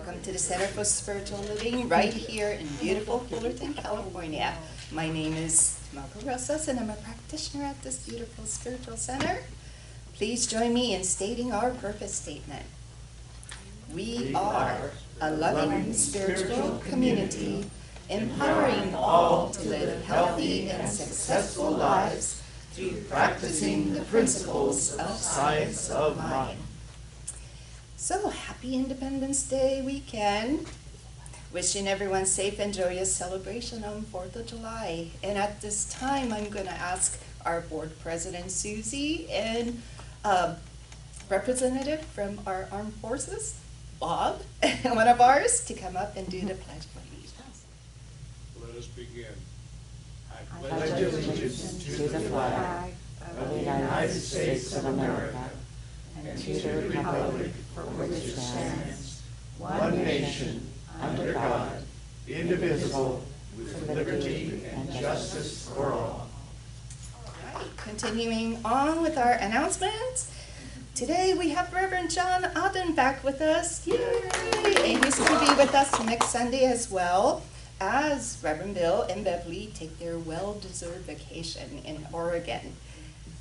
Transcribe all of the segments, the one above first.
welcome to the Center for Spiritual Living right here in beautiful Fullerton, California. My name is Marco Rosas and I'm a practitioner at this beautiful spiritual center. Please join me in stating our purpose statement. We are a loving spiritual community empowering all to live healthy and successful lives through practicing the principles of science of mind. So, happy Independence Day weekend. Wishing everyone safe and joyous celebration on 4th of July. And at this time, I'm going to ask our board president, Susie, and representative from our armed forces, Bob, one of ours, to come up and do the Pledge of Allegiance. Let us begin. I pledge allegiance to the flag of the United States of America and to the republic for which it stands, one nation, under God, indivisible, with liberty and justice for all. All right, continuing on with our announcements. Today we have Reverend John Aidan back with us. Yay! And he's going to be with us next Sunday as well, as Reverend Bill and Beverly take their well-deserved vacation in Oregon.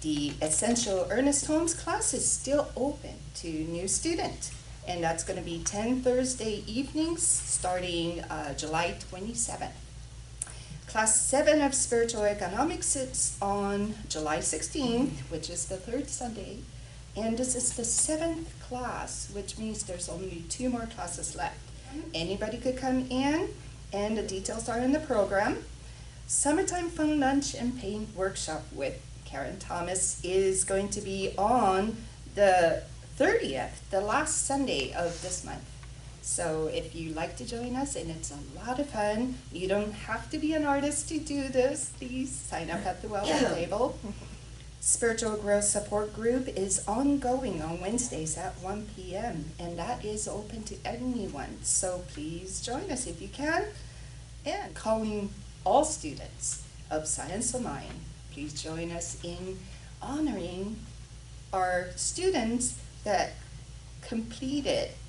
The Essential Ernest Holmes class is still open to new students, and that's going to be 10 Thursday evenings starting July 27th. Class 7 of Spiritual Economics is on July 16th, which is the third Sunday, and this is the 7th class, which means there's only 2 more classes left. Anybody could come in, and the details are in the program. Summertime Fun Lunch and Paint Workshop with Karen Thomas is going to be on the 30th, the last Sunday of this month. So if you'd like to join us, and it's a lot of fun, you don't have to be an artist to do this. Please sign up at the welcome table. Spiritual Growth Support Group is ongoing on Wednesdays at 1 p.m. and that is open to anyone. So please join us if you can. And calling all students of Science of Mind, please join us in honoring our students that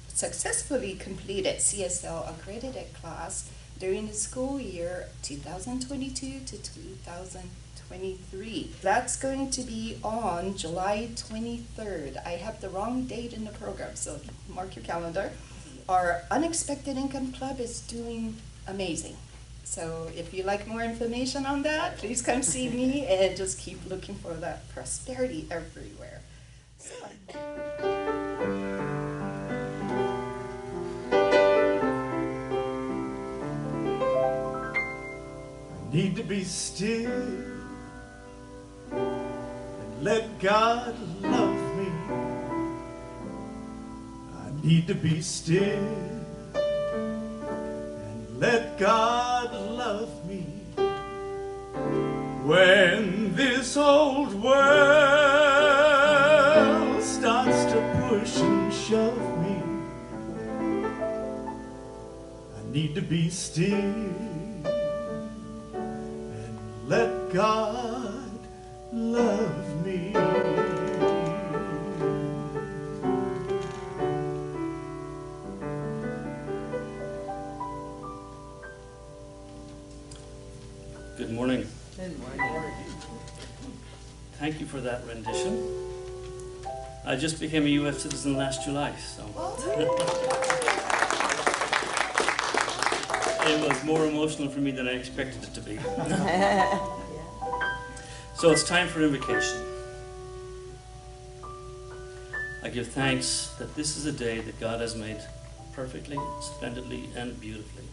successfully completed CSL accredited class during the school year 2022 to 2023. That's going to be on July 23rd. I have the wrong date in the program, so mark your calendar. Our Unexpected Income Club is doing amazing. So if you'd like more information on that, please come see me and just keep looking for that prosperity everywhere. So. I need to be still and let God love me. I need to be still and let God love me. When this old world starts to push and shove me, I need to be still and let God love me. Good morning. Good morning. Thank you for that rendition. I just became a U.S. citizen last July, so it was more emotional for me than I expected it to be. So it's time for invocation. I give thanks that this is a day that God has made perfectly, splendidly, and beautifully.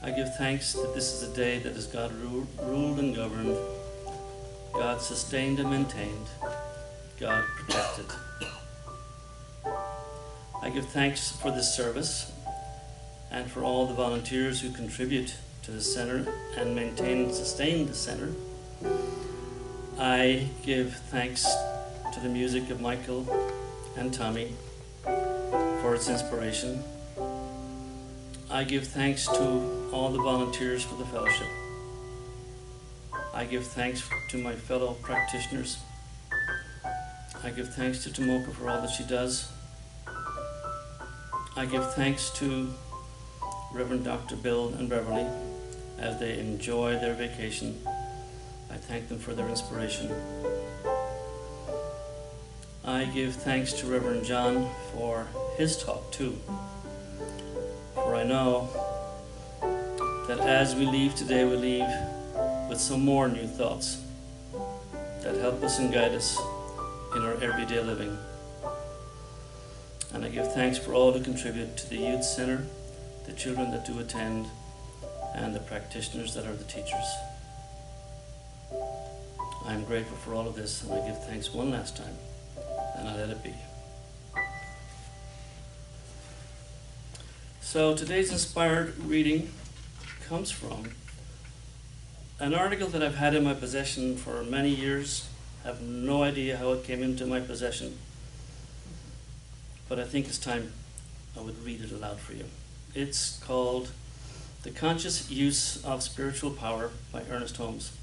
I give thanks that this is a day that as God ruled and governed, God sustained and maintained, God protected. I give thanks for this service and for all the volunteers who contribute to the center and maintain and sustain the center. I give thanks to the music of Michael and Tommy for its inspiration. I give thanks to all the volunteers for the fellowship. I give thanks to my fellow practitioners. I give thanks to Tomoka for all that she does. I give thanks to Reverend Dr. Bill and Beverly as they enjoy their vacation. I thank them for their inspiration. I give thanks to Reverend John for his talk too. For I know that as we leave today, we leave with some more new thoughts that help us and guide us in our everyday living. And I give thanks for all who contribute to the Youth Center, the children that do attend, and the practitioners that are the teachers. I am grateful for all of this, and I give thanks one last time, and I let it be. So today's inspired reading comes from an article that I've had in my possession for many years. I have no idea how it came into my possession, but I think it's time I would read it aloud for you. It's called The Conscious Use of Spiritual Power by Ernest Holmes.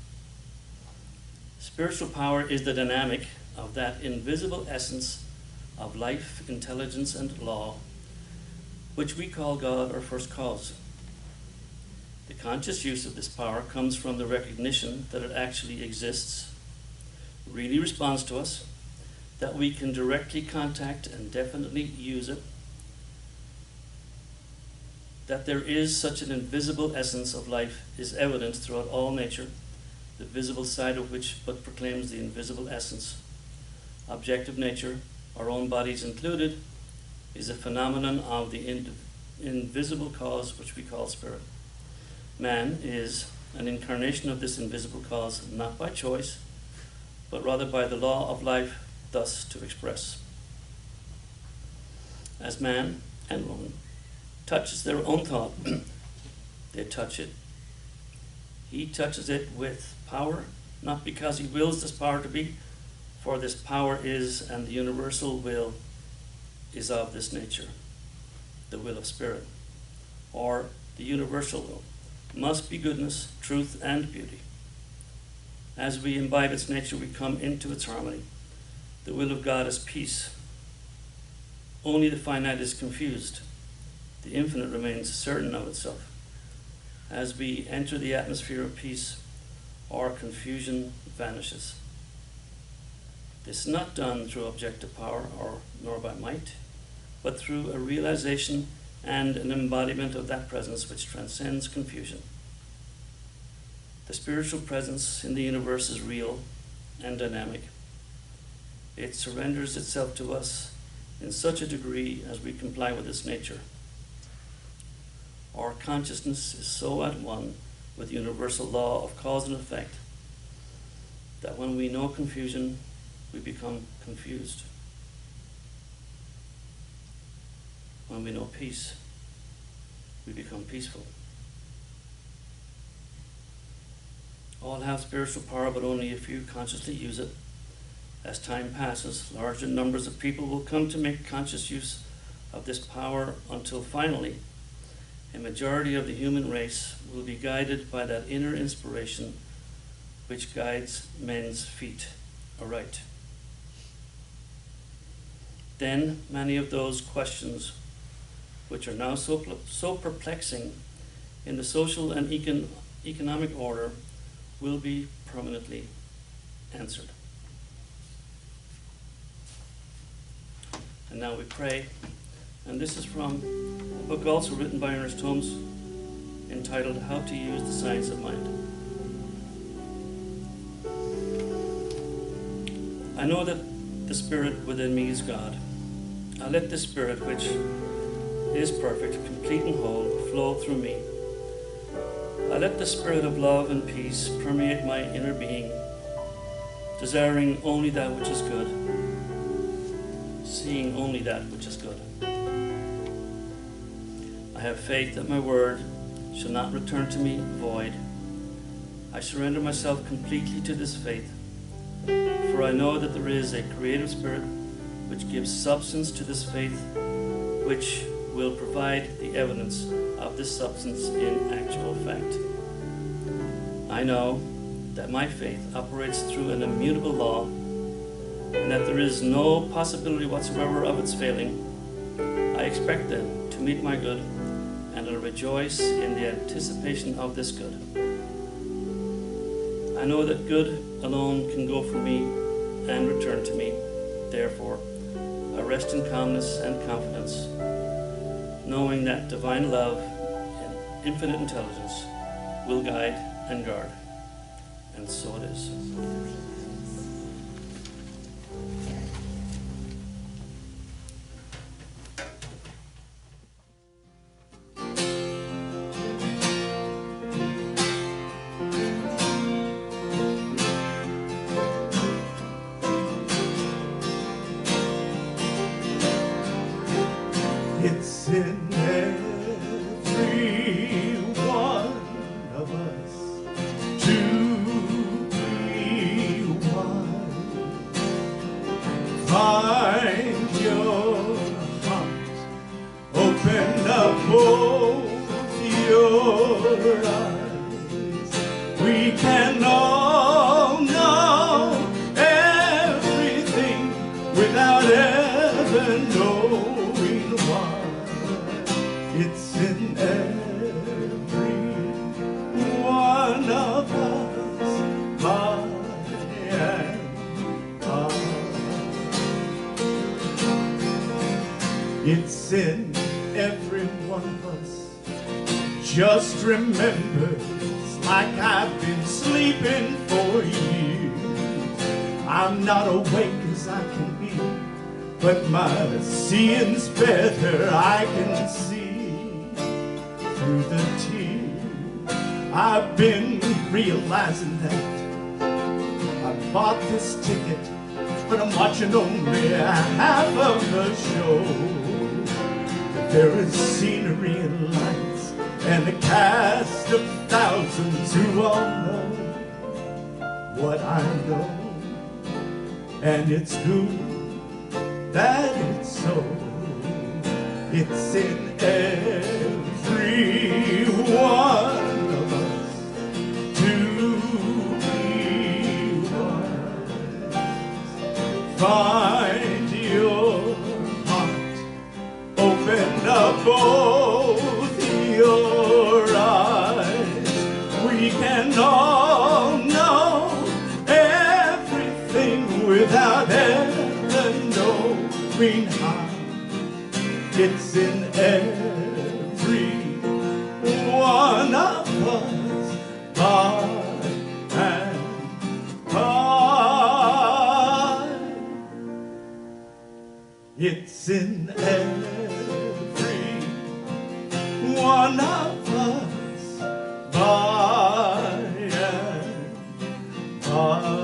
Spiritual power is the dynamic of that invisible essence of life, intelligence, and law, which we call God or first cause. The conscious use of this power comes from the recognition that it actually exists, really responds to us, that we can directly contact and definitely use it, that there is such an invisible essence of life is evident throughout all nature, the visible side of which but proclaims the invisible essence. Objective nature, our own bodies included, is a phenomenon of the invisible cause which we call spirit. Man is an incarnation of this invisible cause, not by choice, but rather by the law of life, thus to express. As man and woman touches their own thought, they touch it. He touches it with power, not because he wills this power to be, for this power is, and the universal will is of this nature, the will of spirit, or the universal will, must be goodness, truth, and beauty. As we imbibe its nature, we come into its harmony. The will of God is peace. Only the finite is confused. The infinite remains certain of itself. As we enter the atmosphere of peace, our confusion vanishes. This is not done through objective power nor by might, but through a realization and an embodiment of that presence which transcends confusion. The spiritual presence in the universe is real and dynamic. It surrenders itself to us in such a degree as we comply with its nature. Our consciousness is so at one with the universal law of cause and effect that when we know confusion, we become confused. When we know peace, we become peaceful. All have spiritual power, but only a few consciously use it. As time passes, larger numbers of people will come to make conscious use of this power until finally, a majority of the human race will be guided by that inner inspiration which guides men's feet aright. Then many of those questions which are now so perplexing in the social and economic order will be permanently answered. And now we pray. And this is from a book also written by Ernest Holmes entitled How to Use the Science of Mind. I know that the Spirit within me is God. I let the Spirit, which is perfect, complete and whole, flow through me. I let the Spirit of love and peace permeate my inner being, desiring only that which is good, seeing only that which is good. I have faith that my word shall not return to me void. I surrender myself completely to this faith, for I know that there is a creative spirit which gives substance to this faith, which will provide the evidence of this substance in actual fact. I know that my faith operates through an immutable law, and that there is no possibility whatsoever of its failing. I expect them to meet my good, and I rejoice in the anticipation of this good. I know that good alone can go from me and return to me. Therefore, I rest in calmness and confidence, knowing that divine love and infinite intelligence will guide and guard. And so it is. It's in every one of us to be one. Find your heart, open up both your eyes. We can all know everything without ever knowing. It's in every one of us, by and by. It's in every one of us. Just remember, it's like I've been sleeping for years. I'm not awake as I can be, but my seeing's better. I can see through the tears. I've been realizing that I bought this ticket, but I'm watching only half of the show. That there is scenery and lights and a cast of thousands who all know what I know. And it's good that it's so. It's in every one of us to be one. Find your heart, open up both your eyes. We can all know everything without ever knowing how. It's in every one of us, by and by. It's in every one of us, by and by.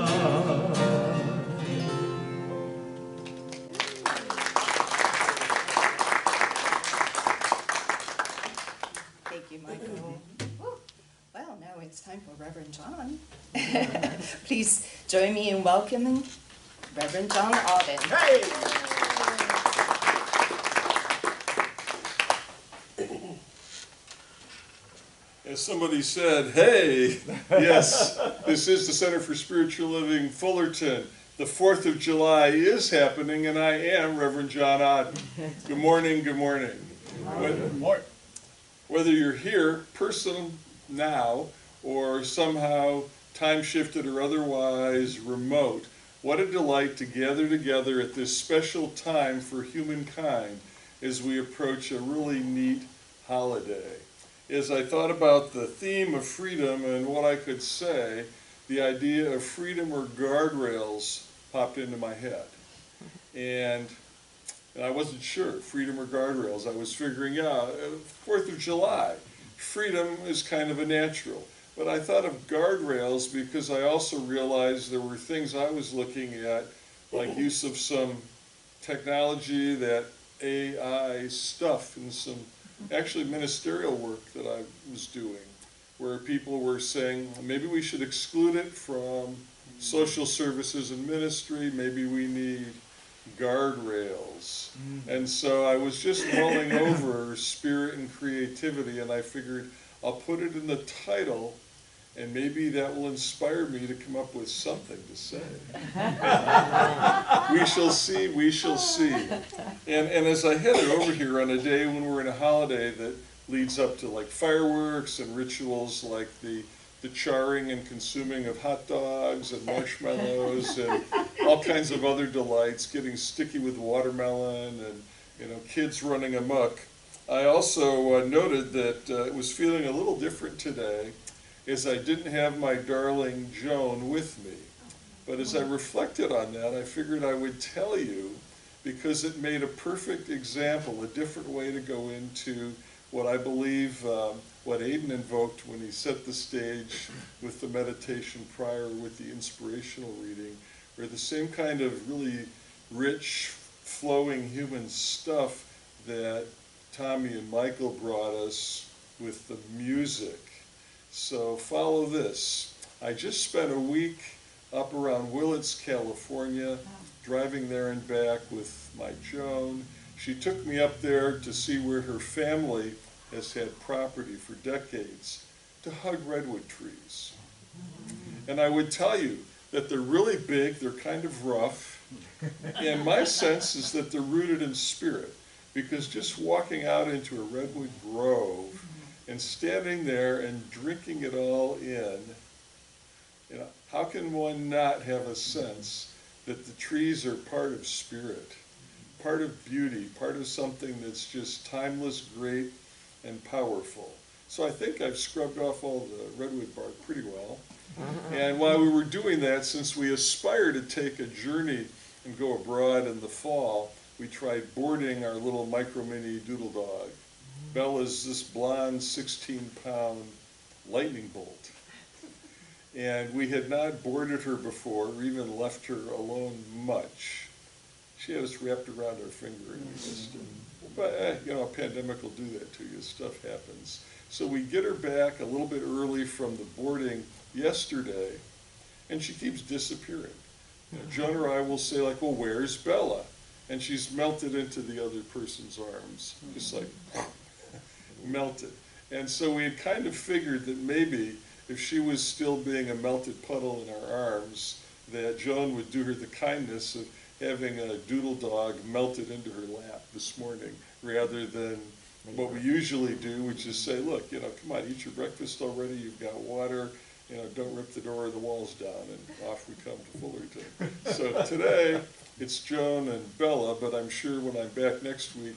Well, now it's time for Reverend John. Please join me in welcoming Reverend John Aidan. Hey! As somebody said, hey, yes, this is the Center for Spiritual Living, Fullerton. The 4th of July is happening, and I am Reverend John Aidan. Good morning, good morning. Good morning. Whether you're here, person now, or somehow time shifted or otherwise remote, what a delight to gather together at this special time for humankind as we approach a really neat holiday. As I thought about the theme of freedom and what I could say, the idea of freedom or guardrails popped into my head. And I wasn't sure, freedom or guardrails. I was figuring out, 4th of July, freedom is kind of a natural. But I thought of guardrails because I also realized there were things I was looking at, like use of some technology, that AI stuff, and some actually ministerial work that I was doing, where people were saying, maybe we should exclude it from social services and ministry, maybe we need guardrails. And so I was just mulling over spirit and creativity, and I figured I'll put it in the title and maybe that will inspire me to come up with something to say. We shall see, we shall see. And as I headed over here on a day when we're in a holiday that leads up to like fireworks and rituals like the charring and consuming of hot dogs and marshmallows and all kinds of other delights, getting sticky with watermelon and kids running amok. I also noted that it was feeling a little different today as I didn't have my darling Joan with me. But as I reflected on that, I figured I would tell you because it made a perfect example, a different way to go into what I believe, what Aidan invoked when he set the stage with the meditation prior with the inspirational reading, where the same kind of really rich, flowing human stuff that Tommy and Michael brought us with the music. So follow this. I just spent a week up around Willits, California, driving there and back with my Joan. She took me up there to see where her family has had property for decades, to hug redwood trees. And I would tell you that they're really big, they're kind of rough, and my sense is that they're rooted in spirit, because just walking out into a redwood grove and standing there and drinking it all in, how can one not have a sense that the trees are part of spirit, part of beauty, part of something that's just timeless, great, and powerful. So I think I've scrubbed off all the redwood bark pretty well. And while we were doing that, since we aspire to take a journey and go abroad in the fall, we tried boarding our little micro mini doodle dog. Bella's this blonde 16-pound lightning bolt. And we had not boarded her before or even left her alone much. She had us wrapped around her finger and we missed it. But a pandemic will do that to you, stuff happens. So we get her back a little bit early from the boarding yesterday, and she keeps disappearing. Joan or I will say like, well, where's Bella? And she's melted into the other person's arms, just like melted. And so we had kind of figured that maybe if she was still being a melted puddle in our arms, that Joan would do her the kindness of having a doodle dog melted into her lap this morning, rather than what we usually do, which is say, look, come on, eat your breakfast already, you've got water, don't rip the door or the walls down, and off we come to Fullerton. So today, it's Joan and Bella, but I'm sure when I'm back next week,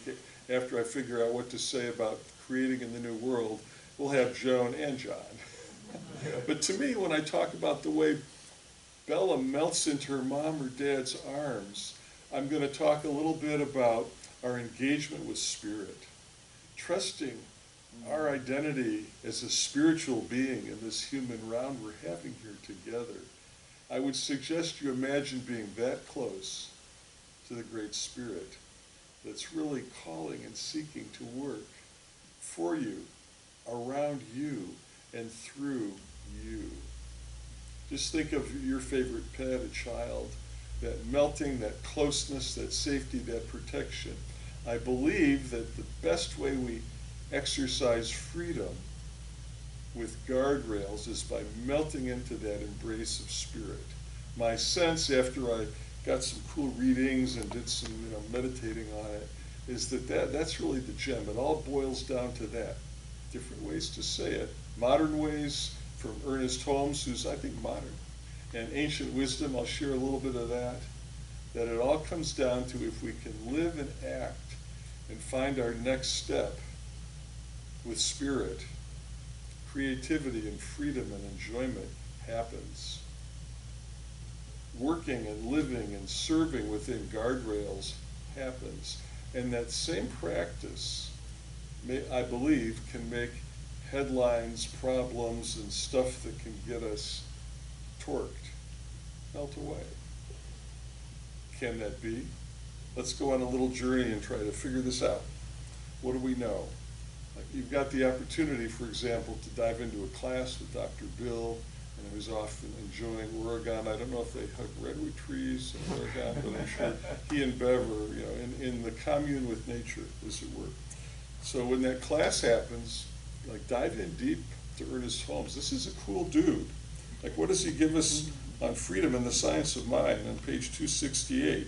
after I figure out what to say about creating in the new world, we'll have Joan and John. But to me, when I talk about the way Bella melts into her mom or dad's arms, I'm going to talk a little bit about our engagement with spirit, trusting our identity as a spiritual being in this human round we're having here together. I would suggest you imagine being that close to the Great Spirit that's really calling and seeking to work for you, around you, and through you. Just think of your favorite pet, a child, that melting, that closeness, that safety, that protection. I believe that the best way we exercise freedom with guardrails is by melting into that embrace of spirit. My sense, after I got some cool readings and did some meditating on it, is that's really the gem. It all boils down to that. Different ways to say it. Modern ways from Ernest Holmes, who's I think modern, and ancient wisdom, I'll share a little bit of that it all comes down to if we can live and act and find our next step with spirit, creativity and freedom and enjoyment happens. Working and living and serving within guardrails happens. And that same practice, I believe, can make headlines, problems, and stuff that can get us torqued melt away. Can that be? Let's go on a little journey and try to figure this out. What do we know? You've got the opportunity, for example, to dive into a class with Dr. Bill, and I was off enjoying Oregon. I don't know if they hug redwood trees in Oregon, but I'm sure he and Bev are in the commune with nature, as it were. So when that class happens, dive in deep, to Ernest Holmes. This is a cool dude. Like, what does he give us on freedom and the science of mind on page 268?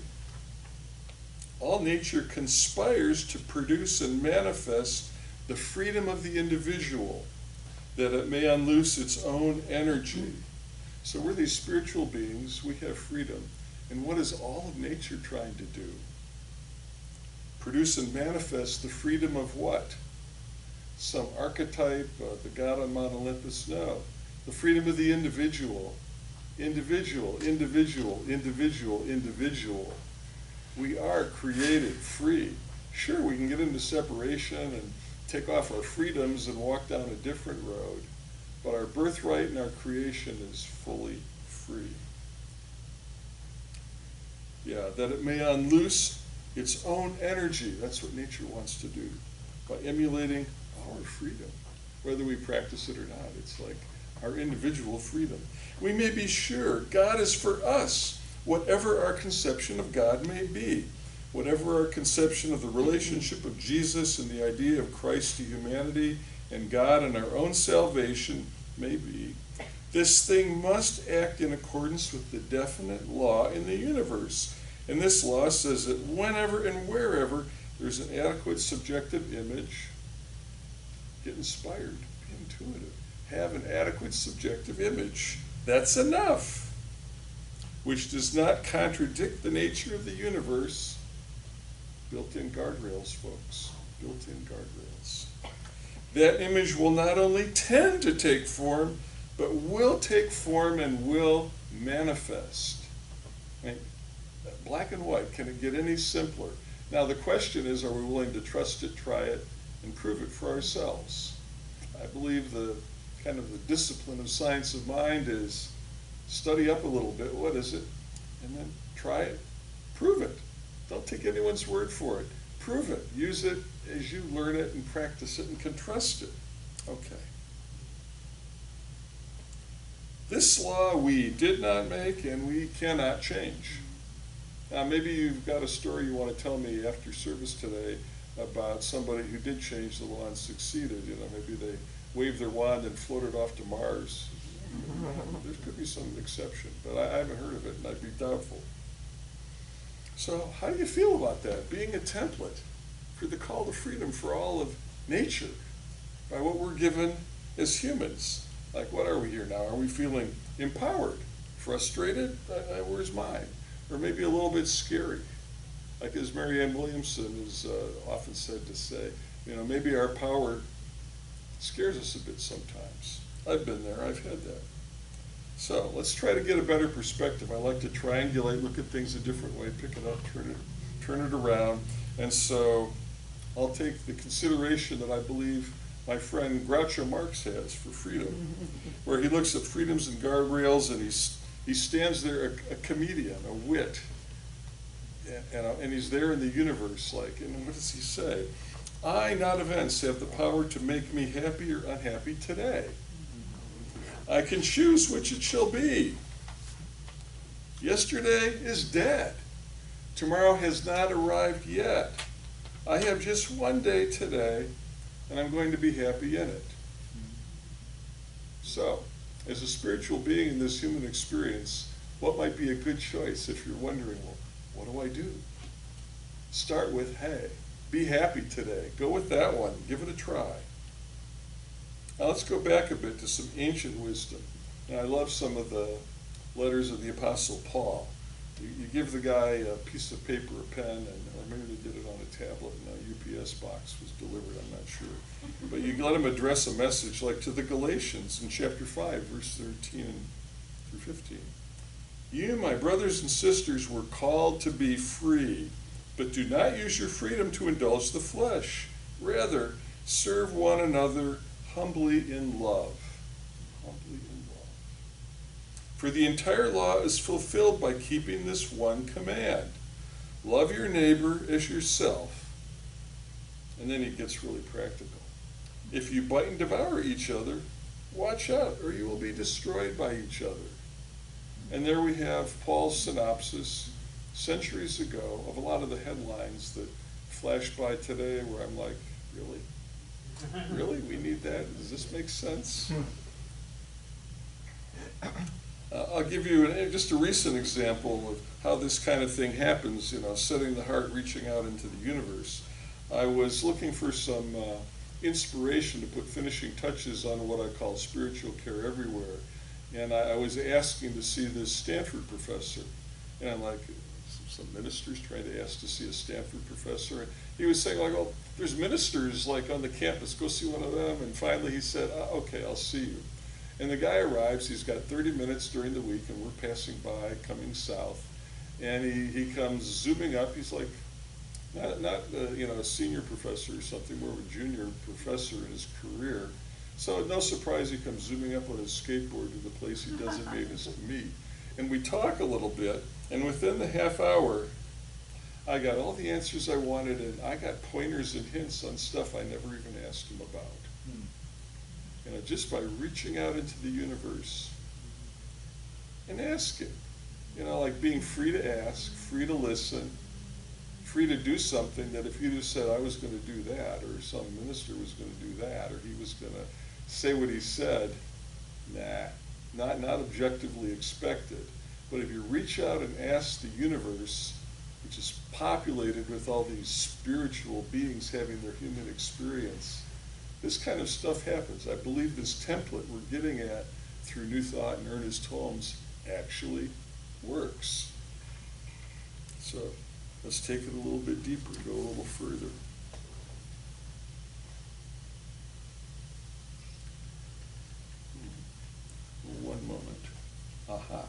All nature conspires to produce and manifest the freedom of the individual, that it may unloose its own energy. So we're these spiritual beings, we have freedom. And what is all of nature trying to do? Produce and manifest the freedom of what? Some archetype, the God on Mount Olympus? No. The freedom of the individual. Individual, individual, individual, individual. We are created free. Sure, we can get into separation and take off our freedoms and walk down a different road, but our birthright and our creation is fully free. Yeah, that it may unloose its own energy. That's what nature wants to do, by emulating our freedom, whether we practice it or not. It's like our individual freedom. We may be sure God is for us, whatever our conception of God may be, whatever our conception of the relationship of Jesus and the idea of Christ to humanity and God and our own salvation may be. This thing must act in accordance with the definite law in the universe. And this law says that whenever and wherever there's an adequate subjective image, get inspired, be intuitive, have an adequate subjective image. That's enough, which does not contradict the nature of the universe. Built-in guardrails, folks, built-in guardrails. That image will not only tend to take form, but will take form and will manifest. I mean, black and white, can it get any simpler? Now the question is, are we willing to trust it, try it, and prove it for ourselves? I believe the kind of the discipline of science of mind is study up a little bit, what is it? And then try it, prove it. Don't take anyone's word for it. Prove it. Use it as you learn it and practice it and can trust it. Okay. This law we did not make and we cannot change. Now maybe you've got a story you want to tell me after service today about somebody who did change the law and succeeded. You know, maybe they waved their wand and floated off to Mars. There could be some exception, but I haven't heard of it and I'd be doubtful. So how do you feel about that? Being a template for the call to freedom for all of nature by what we're given as humans. Like, what are we here now? Are we feeling empowered, frustrated? Where's mine? Or maybe a little bit scary? Like as Marianne Williamson is often said to say, you know, maybe our power scares us a bit sometimes. I've been there, I've had that. So let's try to get a better perspective. I like to triangulate, look at things a different way, pick it up, turn it around. And so I'll take the consideration that I believe my friend Groucho Marx has for freedom, where he looks at freedoms and guardrails and he stands there, a comedian, a wit, and he's there in the universe, like, and what does he say? I, not events, have the power to make me happy or unhappy today. I can choose which it shall be. Yesterday is dead. Tomorrow has not arrived yet. I have just one day today, and I'm going to be happy in it. So, as a spiritual being in this human experience, what might be a good choice if you're wondering, well, what do I do? Start with, hey, be happy today. Go with that one. Give it a try. Now let's go back a bit to some ancient wisdom. And I love some of the letters of the Apostle Paul. You give the guy a piece of paper, a pen, or maybe they did it on a tablet and a UPS box was delivered, I'm not sure. But you let him address a message like to the Galatians in chapter 5, verse 13 through 15. You, my brothers and sisters, were called to be free, but do not use your freedom to indulge the flesh. Rather, serve one another humbly in love. Humbly in love. For the entire law is fulfilled by keeping this one command. Love your neighbor as yourself. And then he gets really practical. If you bite and devour each other, watch out, or you will be destroyed by each other. And there we have Paul's synopsis centuries ago of a lot of the headlines that flash by today where I'm like, really? Really? We need that? Does this make sense? I'll give you just a recent example of how this kind of thing happens, setting the heart, reaching out into the universe. I was looking for some inspiration to put finishing touches on what I call spiritual care everywhere. And I was asking to see this Stanford professor. And I'm like, some ministers trying to ask to see a Stanford professor. And he was saying, like, oh, there's ministers like on the campus, go see one of them. And finally he said, okay, I'll see you. And the guy arrives, he's got 30 minutes during the week, and we're passing by, coming south. And he comes zooming up, he's like, not a senior professor or something, more of a junior professor in his career. So no surprise he comes zooming up on his skateboard to the place he designated us to meet. And we talk a little bit, and within the half hour, I got all the answers I wanted, and I got pointers and hints on stuff I never even asked him about. Just by reaching out into the universe and asking, like being free to ask, free to listen, free to do something that if you just said I was going to do that, or some minister was going to do that, or he was going to say what he said, not objectively expected. But if you reach out and ask the universe, which is populated with all these spiritual beings having their human experience, this kind of stuff happens. I believe this template we're getting at through New Thought and Ernest Holmes actually works. So let's take it a little bit deeper, go a little further. One moment. Aha.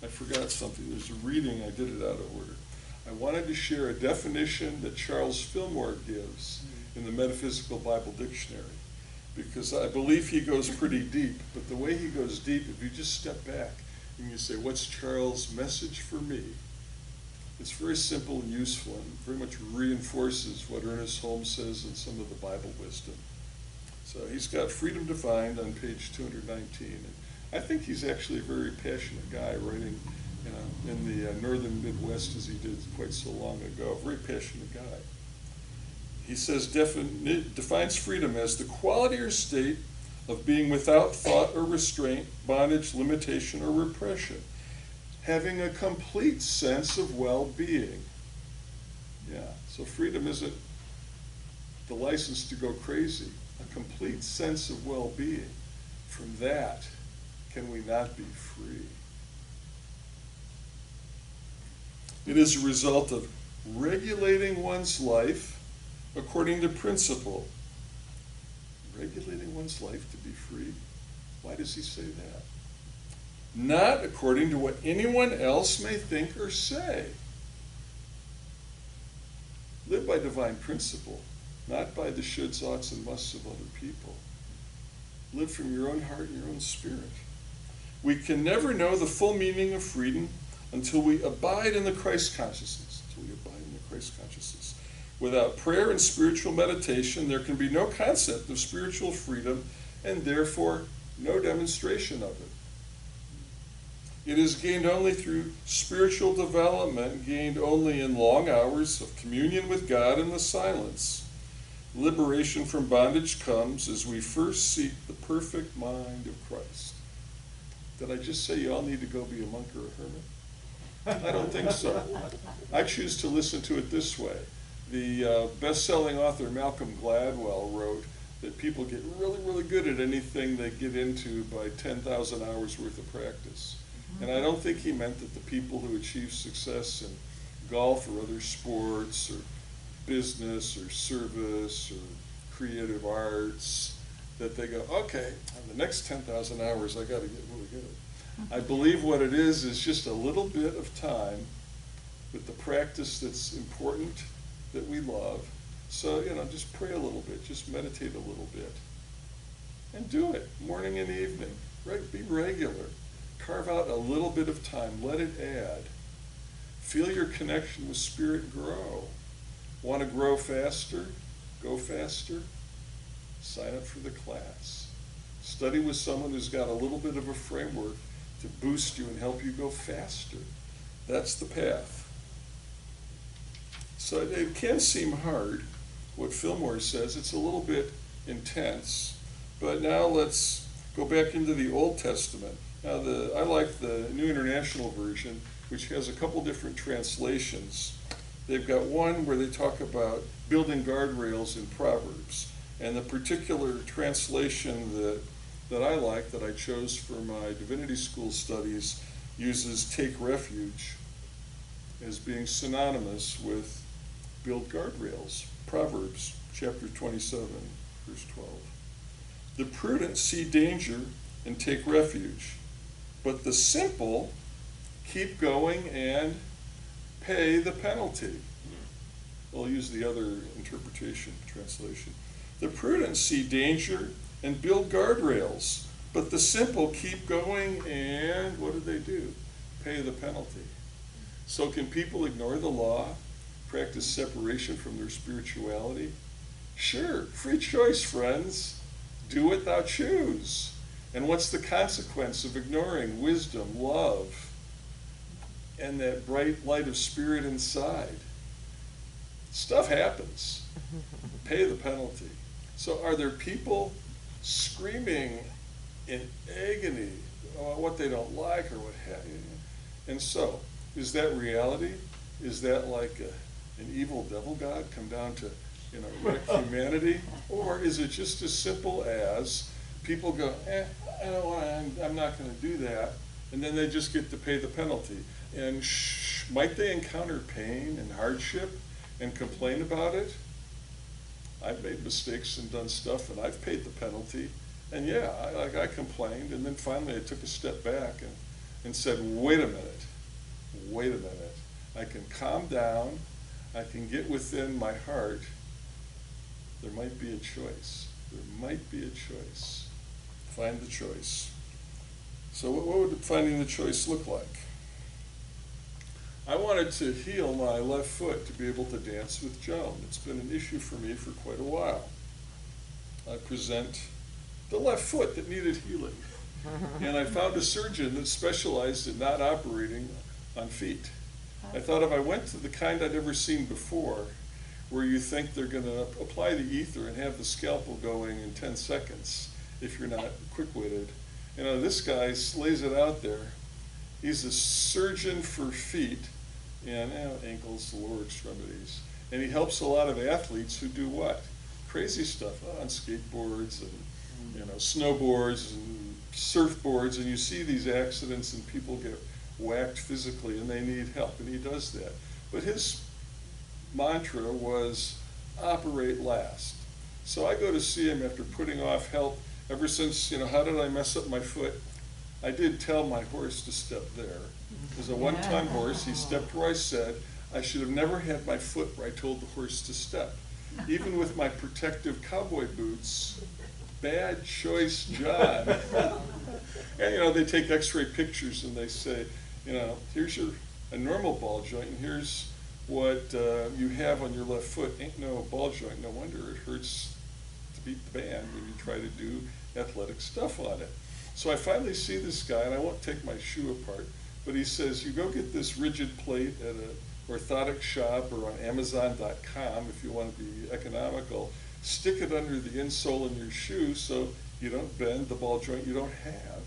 I forgot something. There's a reading, I did it out of order. I wanted to share a definition that Charles Fillmore gives in the Metaphysical Bible Dictionary, because I believe he goes pretty deep, but the way he goes deep, if you just step back and you say, what's Charles' message for me? It's very simple and useful and very much reinforces what Ernest Holmes says in some of the Bible wisdom. So he's got freedom defined on page 219. And I think he's actually a very passionate guy writing in the northern Midwest as he did quite so long ago, a very passionate guy. He says, defines freedom as the quality or state of being without thought or restraint, bondage, limitation, or repression, having a complete sense of well-being. Yeah, so freedom isn't the license to go crazy, a complete sense of well-being. From that, can we not be free? It is a result of regulating one's life according to principle. Regulating one's life to be free? Why does he say that? Not according to what anyone else may think or say. Live by divine principle, not by the shoulds, oughts, and musts of other people. Live from your own heart and your own spirit. We can never know the full meaning of freedom until we abide in the Christ consciousness. Without prayer and spiritual meditation, there can be no concept of spiritual freedom and therefore no demonstration of it. It is gained only through spiritual development, gained only in long hours of communion with God in the silence. Liberation from bondage comes as we first seek the perfect mind of Christ. Did I just say you all need to go be a monk or a hermit? I don't think so. I choose to listen to it this way. The best-selling author Malcolm Gladwell wrote that people get really, really good at anything they get into by 10,000 hours worth of practice. And I don't think he meant that the people who achieve success in golf or other sports or business or service or creative arts, that they go, okay, on the next 10,000 hours I got to get really good. I believe what it is just a little bit of time with the practice that's important, that we love. So, just pray a little bit, just meditate a little bit. And do it, morning and evening, right? Be regular. Carve out a little bit of time, let it add. Feel your connection with Spirit grow. Want to grow faster? Go faster? Sign up for the class. Study with someone who's got a little bit of a framework to boost you and help you go faster. That's the path. So it can seem hard, what Fillmore says. It's a little bit intense. But now let's go back into the Old Testament. Now I like the New International Version, which has a couple different translations. They've got one where they talk about building guardrails in Proverbs. And the particular translation that I like, that I chose for my divinity school studies, uses take refuge as being synonymous with build guardrails. Proverbs chapter 27, verse 12. The prudent see danger and take refuge, but the simple keep going and pay the penalty. I'll use the other interpretation, translation. The prudent see danger and build guardrails, but the simple keep going and what do? Pay the penalty. So can people ignore the law, practice separation from their spirituality? Sure, free choice, friends. Do what thou choose. And what's the consequence of ignoring wisdom, love, and that bright light of spirit inside? Stuff happens. Pay the penalty. So are there people screaming in agony what they don't like or what have you? And so, is that reality? Is that like an evil devil god come down to wreck humanity? Or is it just as simple as people go, I don't want, I'm not going to do that, and then they just get to pay the penalty? And might they encounter pain and hardship and complain about it? I've made mistakes and done stuff, and I've paid the penalty. And yeah, I complained, and then finally I took a step back and said, wait a minute. I can calm down. I can get within my heart. There might be a choice. Find the choice. So what would finding the choice look like? I wanted to heal my left foot to be able to dance with Joan. It's been an issue for me for quite a while. I present the left foot that needed healing. And I found a surgeon that specialized in not operating on feet. I thought if I went to the kind I'd never seen before, where you think they're going to apply the ether and have the scalpel going in 10 seconds if you're not quick-witted. This guy lays it out there. He's a surgeon for feet and ankles, lower extremities. And he helps a lot of athletes who do what? Crazy stuff on skateboards and snowboards and surfboards, and you see these accidents and people get whacked physically and they need help, and he does that. But his mantra was operate last. So I go to see him after putting off help ever since, how did I mess up my foot? I did tell my horse to step there. As a one-time horse, he stepped where I said. I should have never had my foot where I told the horse to step. Even with my protective cowboy boots, bad choice, John. And they take x-ray pictures and they say, here's a normal ball joint and here's what you have on your left foot. Ain't no ball joint. No wonder it hurts to beat the band when you try to do athletic stuff on it. So I finally see this guy, and I won't take my shoe apart, but he says, you go get this rigid plate at an orthotic shop or on Amazon.com if you want to be economical. Stick it under the insole in your shoe so you don't bend the ball joint you don't have,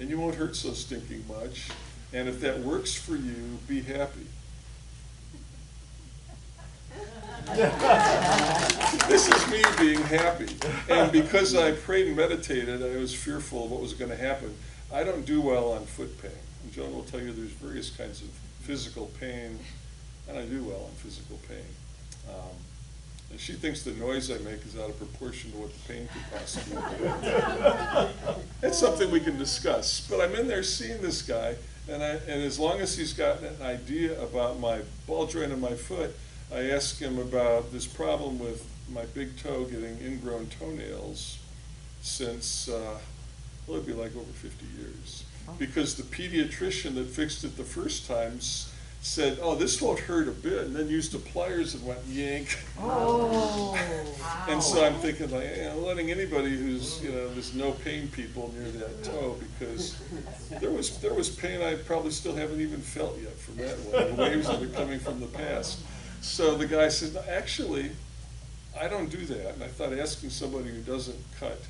and you won't hurt so stinking much. And if that works for you, be happy. This is me being happy. And because I prayed and meditated, I was fearful of what was going to happen. I don't do well on foot pain. And Joan will tell you there's various kinds of physical pain, and I do well on physical pain. And she thinks the noise I make is out of proportion to what the pain could possibly be. That's something we can discuss. But I'm in there seeing this guy, and as long as he's gotten an idea about my ball joint in my foot, I ask him about this problem with my big toe getting ingrown toenails since, it'd be like over 50 years. Because the pediatrician that fixed it the first time said, oh, this won't hurt a bit, and then used the pliers and went yank. Oh. And so I'm thinking, like, letting anybody who's, there's no pain people near that toe, because there was pain I probably still haven't even felt yet from that one, the waves that are coming from the past. So the guy said, no, actually, I don't do that. And I thought asking somebody who doesn't cut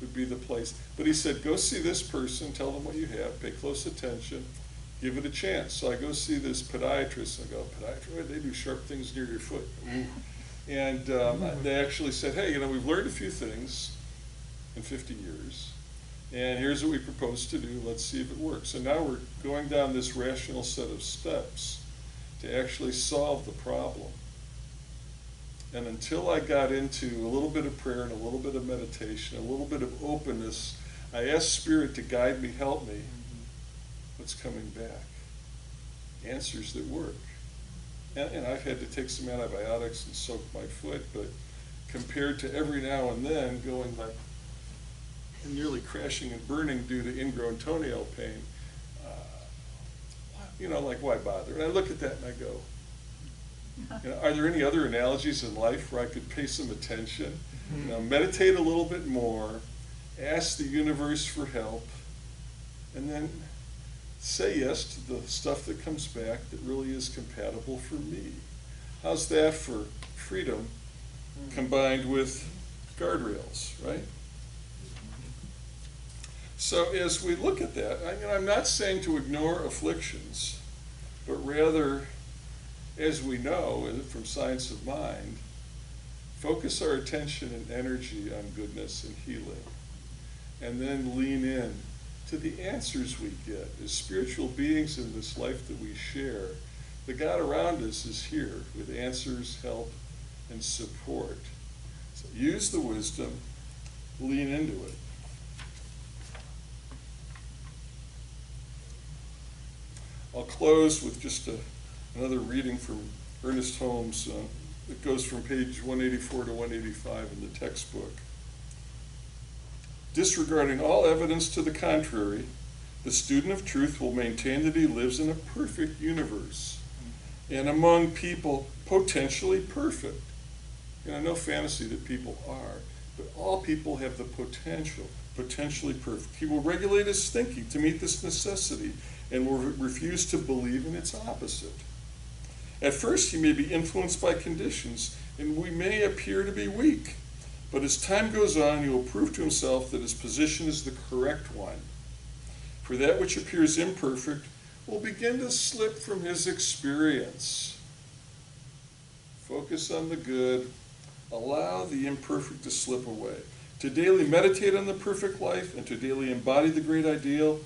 would be the place. But he said, go see this person, tell them what you have, pay close attention, give it a chance. So I go see this podiatrist, and I go, podiatrist, they do sharp things near your foot. Ooh. And they actually said, hey, we've learned a few things in 50 years, and here's what we propose to do. Let's see if it works. And now we're going down this rational set of steps to actually solve the problem. And until I got into a little bit of prayer and a little bit of meditation, a little bit of openness, I asked Spirit to guide me, help me. What's coming back? Answers that work. And I've had to take some antibiotics and soak my foot, but compared to every now and then going like nearly crashing and burning due to ingrown toenail pain, like why bother? And I look at that and I go, are there any other analogies in life where I could pay some attention? Meditate a little bit more, ask the universe for help, and then say yes to the stuff that comes back that really is compatible for me. How's that for freedom combined with guardrails, right? So as we look at that, I'm not saying to ignore afflictions, but rather, as we know from science of mind, focus our attention and energy on goodness and healing, and then lean in to the answers we get as spiritual beings in this life that we share. The God around us is here with answers, help, and support. So use the wisdom, lean into it. I'll close with just another reading from Ernest Holmes. It goes from page 184 to 185 in the textbook. Disregarding all evidence to the contrary, the student of truth will maintain that he lives in a perfect universe and among people potentially perfect. No fantasy that people are, but all people have the potential, potentially perfect. He will regulate his thinking to meet this necessity and will refuse to believe in its opposite. At first, he may be influenced by conditions, and we may appear to be weak. But as time goes on, he will prove to himself that his position is the correct one. For that which appears imperfect will begin to slip from his experience. Focus on the good. Allow the imperfect to slip away. To daily meditate on the perfect life and to daily embody the great ideal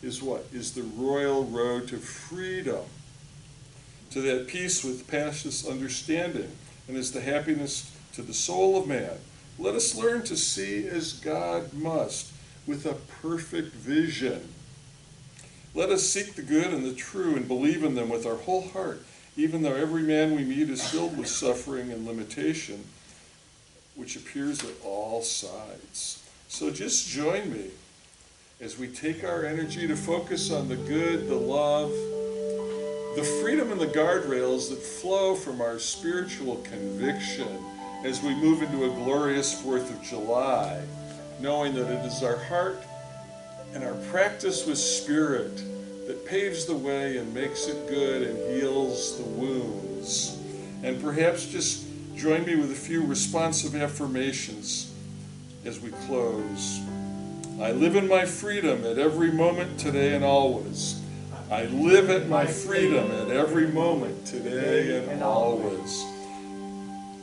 is what? Is the royal road to freedom, to that peace with passionate understanding, and is the happiness to the soul of man. Let us learn to see as God must, with a perfect vision. Let us seek the good and the true and believe in them with our whole heart, even though every man we meet is filled with suffering and limitation, which appears at all sides. So just join me as we take our energy to focus on the good, the love, the freedom and the guardrails that flow from our spiritual conviction as we move into a glorious 4th of July, knowing that it is our heart and our practice with Spirit that paves the way and makes it good and heals the wounds. And perhaps just join me with a few responsive affirmations as we close. I live in my freedom at every moment, today and always. I live at my freedom at every moment, today and always.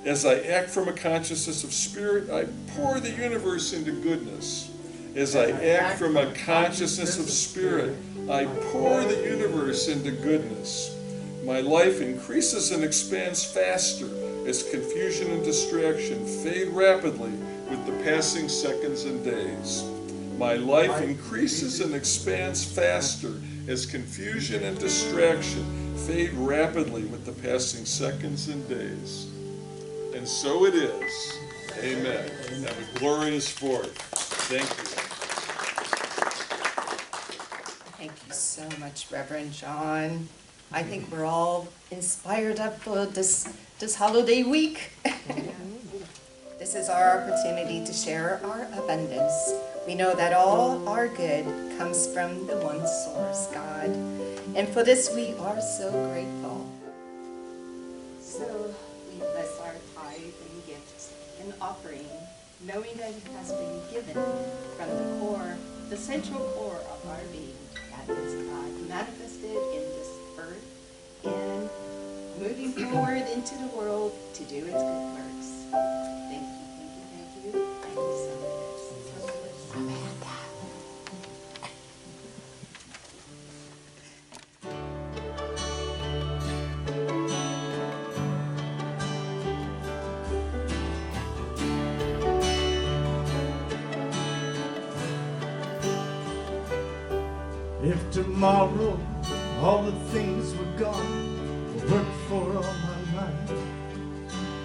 As I act from a consciousness of Spirit, I pour the universe into goodness. As I act from a consciousness of Spirit, I pour the universe into goodness. My life increases and expands faster as confusion and distraction fade rapidly with the passing seconds and days. My life increases and expands faster as confusion and distraction fade rapidly with the passing seconds and days. And so it is. Amen. Have a glorious 4th. Thank you. Thank you so much, Reverend John. I think we're all inspired up for this holiday week. This is our opportunity to share our abundance. We know that all our good comes from the one source, God. And for this, we are so grateful. So we bless our tithe and gifts offering, knowing that it has been given from the core, the central core of our being, that is God manifested in this earth and moving forward into the world to do its good works. Thank you, thank you, thank you. Thank you so much. If tomorrow all the things were gone, worked for all my life,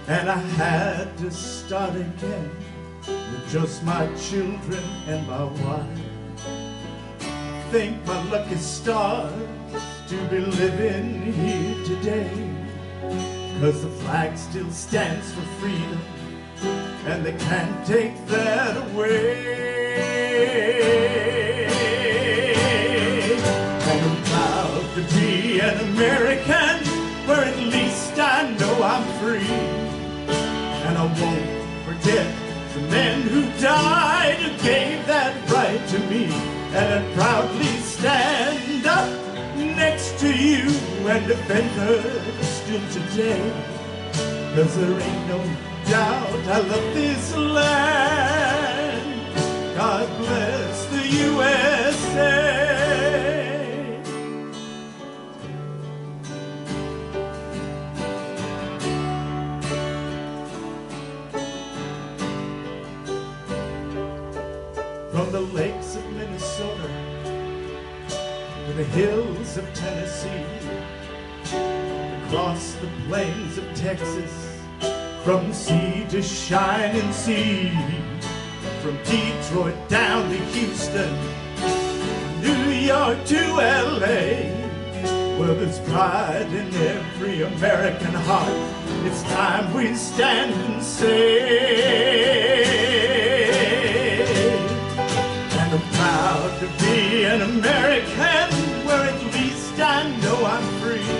and I had to start again with just my children and my wife, thank my lucky stars to be living here today, 'cause the flag still stands for freedom and they can't take that away. To be an American, where at least I know I'm free. And I won't forget the men who died who gave that right to me. And I proudly stand up next to you and defend her still today. 'Cause there ain't no doubt I love this land. God bless the USA. From the lakes of Minnesota to the hills of Tennessee, across the plains of Texas, from sea to shining sea, from Detroit down to Houston, New York to LA, well, there's pride in every American heart. It's time we stand and say, I'm proud to be an American, where at least I know I'm free.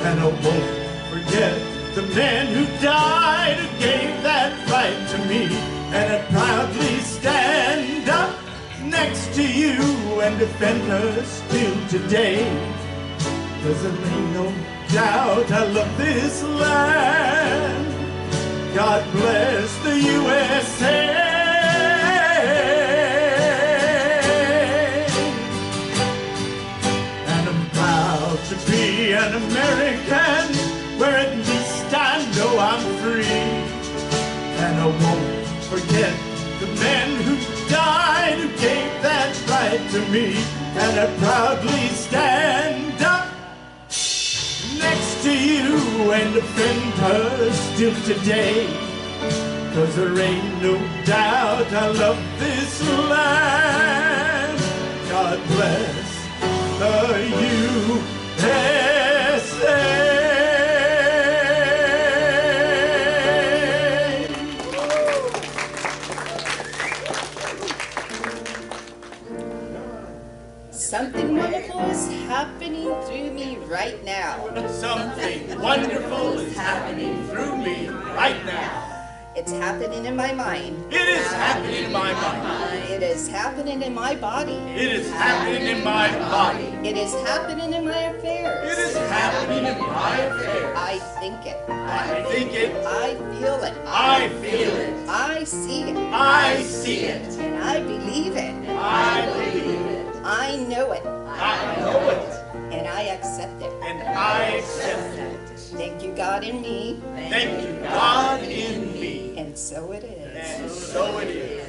And I won't forget the men who died who gave that right to me. And I proudly stand up next to you and defend her still today. 'Cause there ain't no doubt I love this land. God bless the USA. To be an American, where at least I know I'm free. And I won't forget the men who died who gave that right to me. And I proudly stand up next to you and defend her still today. 'Cause there ain't no doubt I love this land. God bless the USA. Something wonderful is happening through me right now. Something wonderful is happening through me right now. It's happening in my mind. It is happening in my mind. It is happening in my body. It is happening in my body. It is happening in my affairs. It is happening in my affairs. I think it. I think it. I feel it. I feel it. I see it. I see it. And I believe it. I believe it. I know it. I know it. And I accept it. And I accept it. Thank you, God, in me. Thank you, God, in me. And so it is. And so it is.